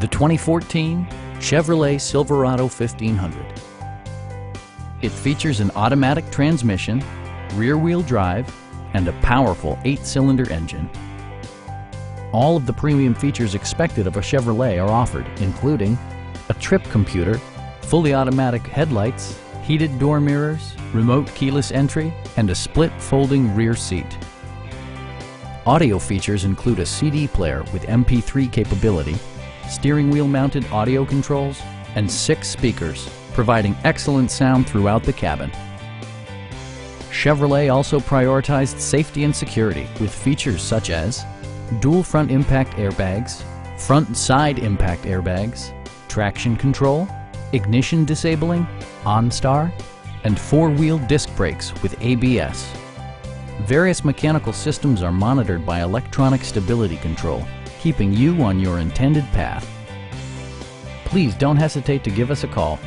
The 2014 Chevrolet Silverado 1500. It features an automatic transmission, rear-wheel drive, and a powerful 8-cylinder engine. All of the premium features expected of a Chevrolet are offered, including a trip computer, fully automatic headlights, heated door mirrors, remote keyless entry, and a split folding rear seat. Audio features include a CD player with MP3 capability, steering wheel mounted audio controls, and 6 speakers, providing excellent sound throughout the cabin. Chevrolet also prioritized safety and security with features such as dual front impact airbags, front and side impact airbags, traction control, ignition disabling, OnStar, and 4-wheel disc brakes with ABS. Various mechanical systems are monitored by electronic stability control, keeping you on your intended path. Please don't hesitate to give us a call.